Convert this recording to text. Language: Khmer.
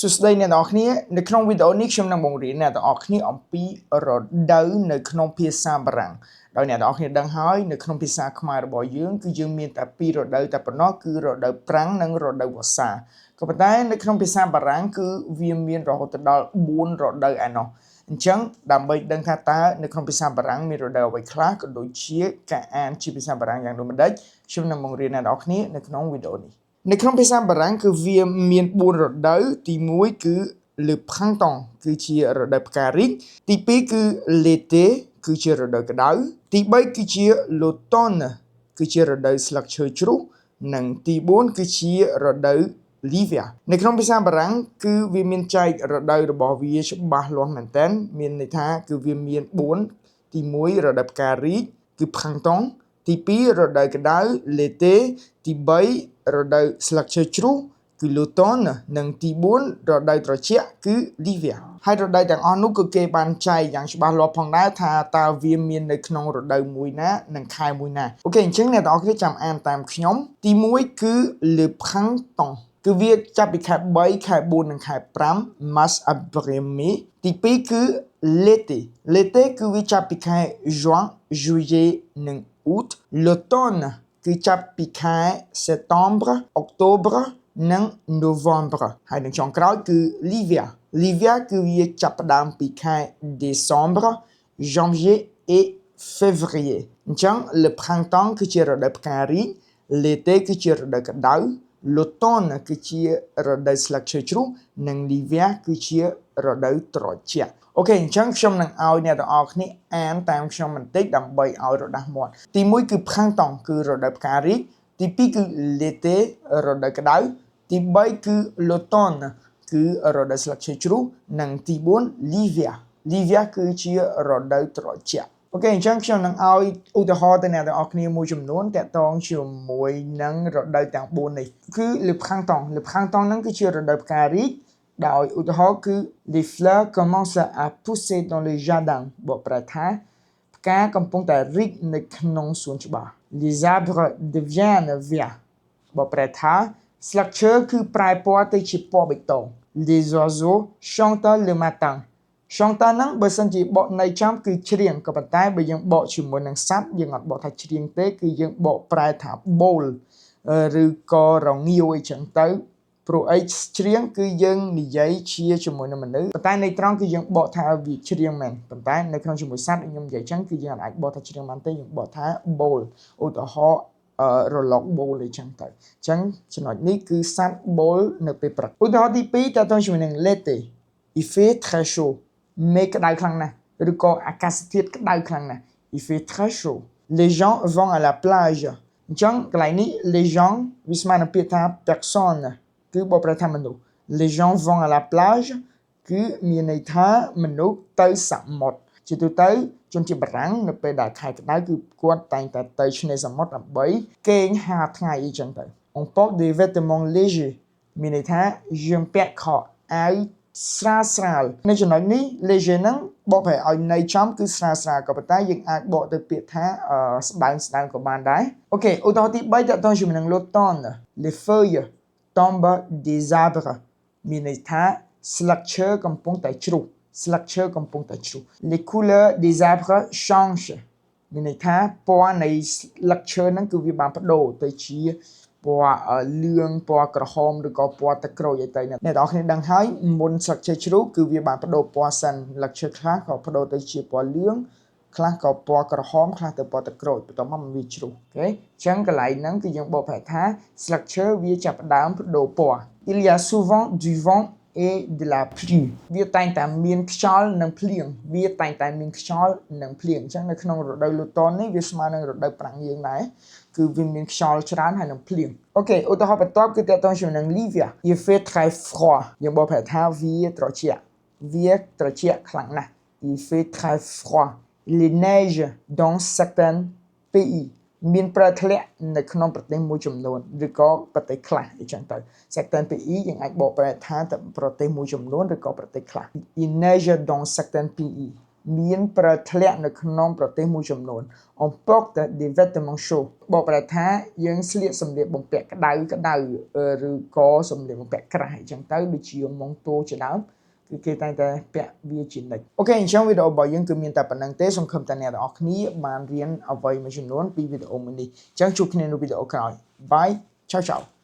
សួស្តីអ្នកទាំងអស់គ្នានៅក្នុងវីដេអូនេះខ្ញុំនឹងបង្រៀនអ្នកទាំងអស់គ្នាអំពីរដូវនៅក្នុងភាសាបារាំងដោយអ្នកទាំងអស់គ្នាដឹងហើយនៅក្នុងភាសាខ្មែររបស់យើងគឺយើងមានតែពីររដូវតែប៉ុណ្ណោះគឺរដូវប្រាំងនិងរដូវវស្សាក៏ប៉ុន្តែនៅក្នុងភាសាបារាំងគឺវាមានរហូតដល់4រដូវឯណោះអញ្ចឹងដើម្បីដឹងថាតើនៅក្នុងភាសាបារាំងមានរដូវអ្វីខ្លះក៏ដូចជាការអានជាភាសាបារាំងយ៉ាងដូចម្តេចខ្ញុំនឹងបង្រៀនអ្នកទាំងអស់គ្នានៅក្នុងវីដេអូនេះនៅក្នុងភាសាបារាំងគឺវាមាន4រដូវទី1គឺ le printemps គឺជារដូវផ្ការីកទី2គឺ l'été គឺជារដូវក្តៅទី3គឺជា l'automne គឺជារដូវស្លឹកឈើជ្រុះនិងទី4គឺជារដូវ l'hiver នៅក្នុងភាសាបារាំងគឺវាមានចែករដូវរបស់វាច្បាស់លាស់មែនទែនមានន័យថាគឺវាមាន4ទី1រដូវផ្ការីកគឺ printemps ទី2រដូវក្តៅ l'été ទី3រដូវស្លឹកឈើជ្រុះគឺ l'automne និងទី4រដូវត្រជាក់គឺ l'hiver ហើយរដូវទាំងអស់នោះគឺគេបានចែកយ៉ាងច្បាស់លាស់ផងដែរថាតើវាមាននៅក្នុងរដូវមួយណានិងខែមួយណាអូខេអញ្ចឹងអ្នកទាំងអស់គ្នាចាំអានតាមខ្ញុំទី1គឺ le printemps គឺវាចាប់ពីខែ3ខែ4និងខែ5 mars avril mai ទី2គឺ l'été គឺវាចាប់ពីខែ juin juillet និង août l'automne គឺចាប់ពីខែ septembre octobre និង novembre ហើយនៅចុងក្រោយគឺ l'hiver គឺវាចាប់ផ្ដើមពីខែ décembre janvier et février អញ្ចឹង le printemps គឺជារដូវផ្ការីក l'été គឺជារដូវក្តៅ l'automne គឺជារដូវស្លឹកឈើជ្រុះនិង l'hiver គឺជារដូវត្រជាក់អូខេអញ្ចឹងខ្ញុំនឹងឲ្យអ្នកទាំងអស់គ្នាអានតាមខ្ញុំបន្តិចដើម្បីឲ្យរដាស់មាត់ទី1គឺ printemps គឺរដូវផ្ការីកទី2គឺ l'été រដូវក្តៅទី3គឺ l'automne គឺរដូវស្លឹកឈើជ្រុះនិងទី4 l'hiver គឺជារដូវត្រជាក់អូខេអញ្ចឹងខ្ញុំនឹងឲ្យឧទាហរណ៍ទៅអ្នកទាំងអស់គ្នាមួយចំនួនតាក់ទងជាមួយនឹងរដូវទាំង4នេះគឺ le printemps ហ្នឹងគឺជារដូវផ្ការីកដោយឧទាហរណ៍គឺ les fleurs commencent à pousser dans le jardin បកប្រែថាផ្កាកំពុងតែរីកនៅក្នុងសួនច្បារ les arbres deviennent verts បកប្រែថាស្លឹកឈើគឺប្រែពណ៌ទៅជាពណ៌បៃតង les oiseaux chantent le matin chantent ហ្នឹងបើសិនជាបកន័យចំគឺច្រៀងក៏ប៉ុន្តែបើយើងបកជាមួយនឹងសត្វយើងអត់បកថាច្រៀងទេគឺយើងបកប្រែថាបូលឬក៏រងាវអីចឹងទៅព្រោះអីច្រៀងគឺយើងនិយាយជាមួយនឹងមនុស្សប៉ុន្តែន័យត្រង់គឺយើងបកថាវាច្រៀងមែនប៉ុន្តែនៅក្នុងជាមួយសត្វខ្ញុំនិយាយចឹងគឺយើងអាចបកថាច្រៀងបានទេយើងបកថាបូលឧទាហរណ៍រលកបូលអីចឹងទៅអញ្ចឹងចំណុចនេះគឺសត្វបូលនៅពេលព្រឹកឧទាហរណ៍ទី2តើតើជាមួយនឹង l'été il fait très chaud មេឃក្តៅខ្លាំងណាស់ឬក៏អាកាសធាតុក្តៅខ្លាំងណាស់ il fait très chaud les gens vont à la plage អញ្ចឹងកន្លែងនេះ les gens វាស្មើនឹងពាក្យថា personne គឺបកប្រែថាមនុស្ស les gens vont à la plage គឺមានន័យថាមនុស្សទៅសមុទ្រជាទូទៅជនជាតិបារាំងនៅពេលដែលខែក្តៅគឺគាត់តែងតែទៅឆ្នេរសមុទ្រដើម្បីគេងហាលថ្ងៃអីចឹងទៅ on porte des vêtements légers មានន័យថាយើងពាក់ខោអាវស្រាលនៅចំណុចនេះ léger ហ្នឹងបកប្រែឲ្យន័យចំគឺស្រាលក៏ប៉ុន្តែយើងអាចបកទៅពាក្យថាស្ដើងក៏បានដែរអូខេឧទាហរណ៍ទី3តើតើជាមួយនឹង l'automne les feuilles tombent des arbres មានន័យថាស្លឹកឈើកំពុងតែជ្រុះles couleurs des arbres changent មានន័យថាពណ៌នៃស្លឹកឈើហ្នឹងគឺវាបានប្ដូរទៅជាពណ៌លឿងពណ៌ក្រហមឬក៏ពណ៌ទឹកក្រូចអីទៅអ្នកនរគ្នាដឹងហើយមុនស្លឹកឈើជ្រុះគឺវាបានប្ដូរពណ៌សិនស្លឹកឈើខ្លះក៏ប្ដូរទៅជាពណ៌លឿងខ្លះក៏ពណ៌ក្រហមខ្លះទៅពណ៌ទឹកក្រូចបន្ទាប់មកវាជ្រុះអូខេអញ្ចឹងកន្លែងហ្នឹងគឺយើងបកប្រែថាស្លឹកឈើវាចាប់ផ្ដើមប្ដូរពណ៌ il y a souvent du vent et de la pluie វាតែងតែមានខ្យល់និងភ្លៀងអញ្ចឹងនៅក្នុងរដូវ l'automne នេះវាស្មើនឹងរដូវប្រាំងយើងដែរគឺវាមានខ្យល់ច្រើនហើយនឹងភ្លៀងអូខេឧទាហរណ៍បន្ទាប់គឺតើតើជាមួយនឹង l'hiver il fait très froid យើងបកប្រែថាវាត្រជាក់ខ្លាំងណាស់ il fait très froid les neiges dans certains pays មានប្រធ្លាក់នៅក្នុងប្រទេសមួយចំនួនឬក៏ប្រទេសខ្លះអញ្ចឹងទៅ certains pays យើងអាចបកប្រែថាប្រទេសមួយចំនួនឬក៏ប្រទេសខ្លះ il neige dans certains pays មានប្រធ្លាក់នៅក្នុងប្រទេសមួយចំនួន on porte des vêtements chauds បកប្រែថាយើងស្លៀកសម្លៀកបំពាក់ក្តៅឬក៏សម្លៀកបំពាក់ក្រាស់អញ្ចឹងទៅដូចជាម៉ុងតូជាដើមគឺគេតែងតែពាក់វាជានិច្ចអូខេអញ្ចឹងវីដេអូរបស់យើងគឺមានតែប៉ុណ្្នឹងទេសង្ឃឹមថាអ្នកទាំងអស់គ្នាបានរៀនអ្វីមួយចំនួនពីវីដេអូមួយនេះអញ្ចឹងជួបគ្នានៅវីដេអូក្រោយ Bye ciao ciao